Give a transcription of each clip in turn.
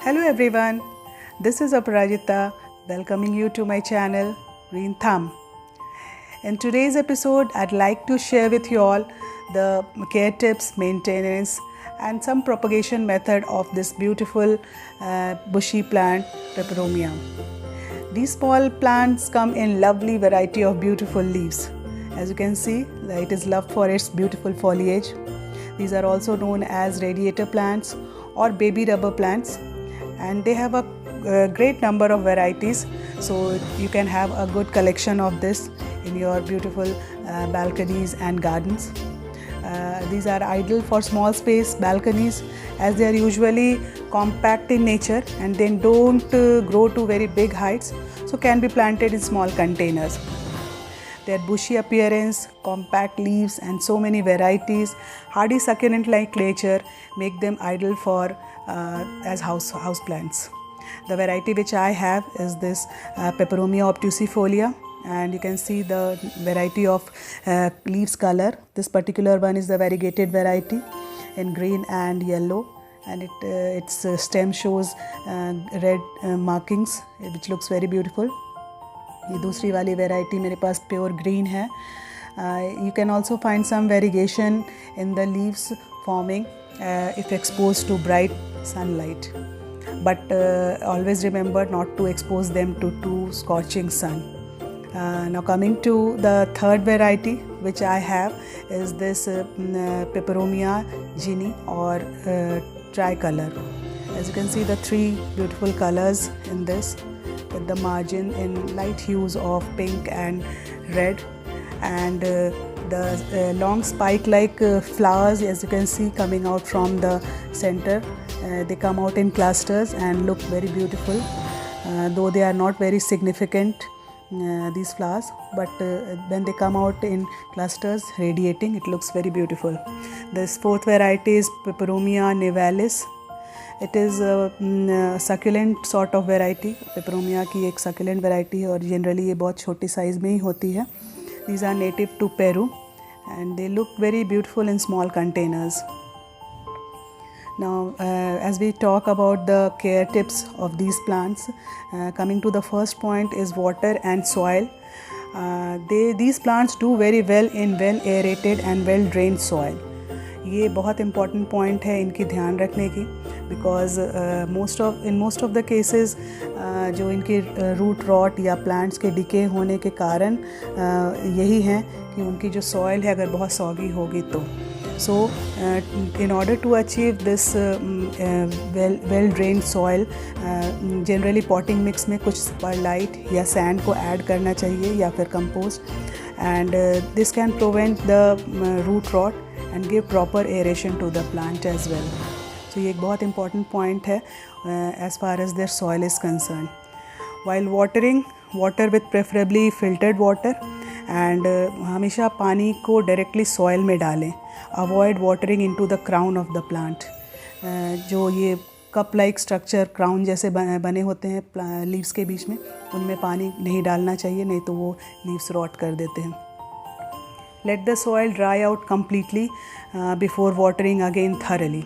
Hello everyone, this is Aparajita welcoming you to my channel Green Thumb. In today's episode, I'd like to share with you all the care tips, maintenance and some propagation method of this beautiful bushy plant Peperomia. These small plants come in lovely variety of beautiful leaves. As you can see, it is loved for its beautiful foliage. These are also known as radiator plants or baby rubber plants, and they have a great number of varieties, so you can have a good collection of this in your beautiful balconies and gardens. These are ideal for small space balconies as they are usually compact in nature and then don't grow to very big heights, so can be planted in small containers. Their bushy appearance, compact leaves and so many varieties, hardy succulent like nature make them ideal for as house plants. The variety which I have is this Peperomia obtusifolia, and you can see the variety of leaves color. This particular one is the variegated variety in green and yellow, and its stem shows red markings which looks very beautiful. ये दूसरी वाली variety मेरे पास pure green है. You can also find some variegation in the leaves forming if exposed to bright sunlight, but always remember not to expose them to too scorching sun. Now coming to the third variety which I have is this Peperomia ginny or tricolor. As you can see, the three beautiful colors in this, with the margin in light hues of pink and red, and the long spike-like flowers, as you can see, coming out from the center. They come out in clusters and look very beautiful, though they are not very significant, these flowers, but when they come out in clusters radiating, it looks very beautiful. This fourth variety is Peperomia nivalis. It is a succulent sort of variety. Peperomia की एक succulent variety है और generally ये बहुत छोटी size में ही होती है. These are native to Peru and they look very beautiful in small containers. Now, as we talk about the care tips of these plants, coming to the first point is water and soil. These plants do very well in well aerated and well drained soil. ये बहुत important point है इनकी ध्यान रखने की, because in most of the cases जो इनकी root rot या plants के decay होने के कारण यही है कि उनकी जो soil है अगर बहुत soggy होगी तो. So in order to achieve this well drained soil, generally potting mix में कुछ perlite या sand को add करना चाहिए या फिर compost, and this can prevent the root rot and give proper aeration to the plant as well. So ये एक बहुत important point है as far as their soil is concerned. While watering, water with preferably filtered water, and हमेशा पानी को directly soil में डालें. Avoid watering into the crown of the plant. जो ये cup like structure crown जैसे बने होते हैं leaves के बीच में, उनमें पानी नहीं डालना चाहिए, नहीं तो वो leaves rot कर देते हैं. Let the soil dry out completely before watering again thoroughly.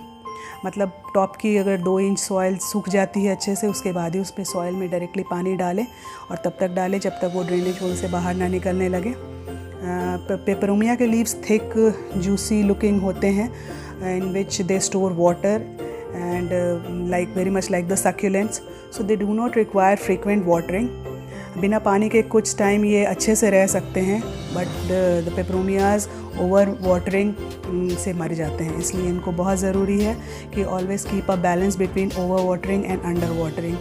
मतलब टॉप की अगर 2 इंच सॉइल सूख जाती है अच्छे से, उसके बाद ही उस पर सॉइल में डायरेक्टली पानी डालें और तब तक डालें जब तक वो ड्रेनेज होल से बाहर ना निकलने लगे. पेपरोमिया के लीव्स थिक जूसी लुकिंग होते हैं, in which they store water and very much like the succulents, so they do not require frequent watering. बिना पानी के कुछ टाइम ये अच्छे से रह सकते हैं, बट द पेपरोमियाज ओवर वाटरिंग से मर जाते हैं. इसलिए इनको बहुत ज़रूरी है कि always keep a balance between over watering and under watering.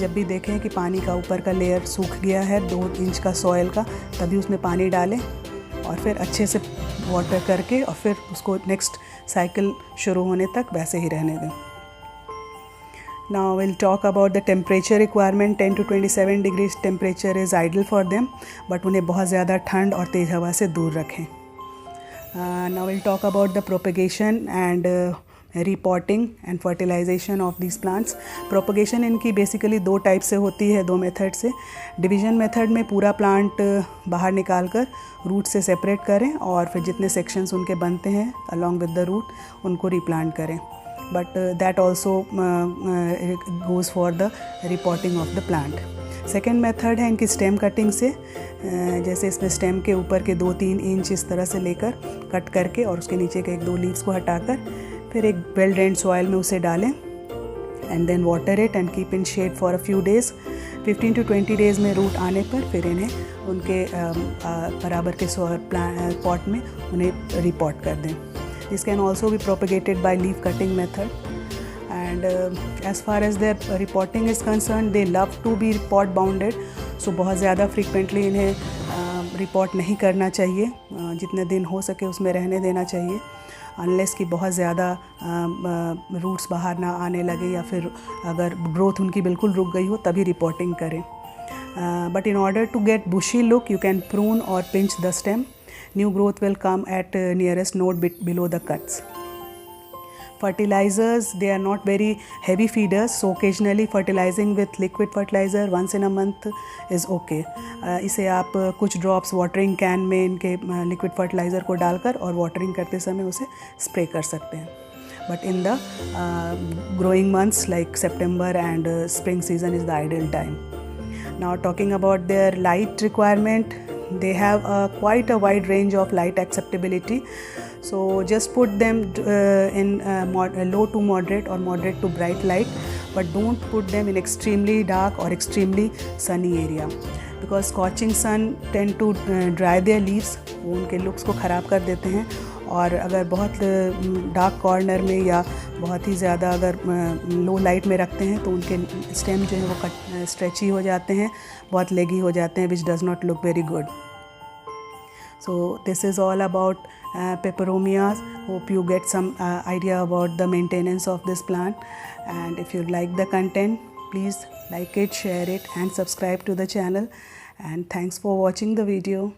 जब भी देखें कि पानी का ऊपर का लेयर सूख गया है 2 इंच का सॉइल का, तभी उसमें पानी डालें और फिर अच्छे से वाटर करके और फिर उसको नेक्स्ट साइकिल शुरू होने तक वैसे ही रहने दें. Now we'll talk about the temperature requirement. 10 to 27 degrees temperature is ideal for them, but उन्हें बहुत ज़्यादा ठंड और तेज़ हवा से दूर रखें. Now we'll talk about the propagation and repotting and fertilization of these plants. Propagation इनकी basically 2 टाइप से होती है, 2 मेथड से. डिवीजन मेथड में पूरा प्लांट बाहर निकाल कर रूट से सेपरेट करें और फिर जितने सेक्शंस उनके बनते हैं along with the root उनको रिप्लांट करें. but that also goes for the repotting of the plant. Second method है इनकी स्टेम कटिंग से, जैसे इसमें स्टेम के ऊपर के 2-3 इंच इस तरह से लेकर कट करके और उसके नीचे के 1-2 लीव्स को हटाकर फिर एक वेल ड्रेन्ड सॉइल में उसे डालें and then water it and keep in shade for a few days. 15 to 20 days में रूट आने पर फिर इन्हें उनके बराबर के पॉट में उन्हें रिपोर्ट कर दें. This can also be propagated by leaf cutting method. And as far as their reporting is concerned, they love to be pot bounded. So बहुत ज़्यादा frequently इन्हें रिपोर्ट नहीं करना चाहिए, जितने दिन हो सके उसमें रहने देना चाहिए, अनलेस कि बहुत ज़्यादा रूट्स बाहर ना आने लगे या फिर अगर ग्रोथ उनकी बिल्कुल रुक गई हो तभी रिपोर्टिंग करें. But in order to get bushy look, you can prune or pinch the stem. New growth will come at nearest node below the cuts. Fertilizers, they are not very heavy feeders, so occasionally fertilizing with liquid fertilizer once in a month is okay. इसे आप कुछ drops watering can में इनके liquid fertiliser को डालकर और watering करते समय उसे स्प्रे कर सकते हैं. But in the growing months like September and spring season is the ideal time. Now talking about their light requirement, they have quite a wide range of light acceptability. So just put them in low to moderate or moderate to bright light, but don't put them in extremely dark or extremely sunny area, because scorching sun tend to dry their leaves. वो उनके looks को ख़राब कर देते हैं, और अगर बहुत डार्क कॉर्नर में या बहुत ही ज़्यादा अगर लो लाइट में रखते हैं तो उनके स्टेम जो है वो स्ट्रेची हो जाते हैं, बहुत लेगी हो जाते हैं, which does not look very good. So this is all about peperomias. Hope you get some idea about the maintenance of this plant, and if you like the content, please like it, share it and subscribe to the channel, and thanks for watching the video.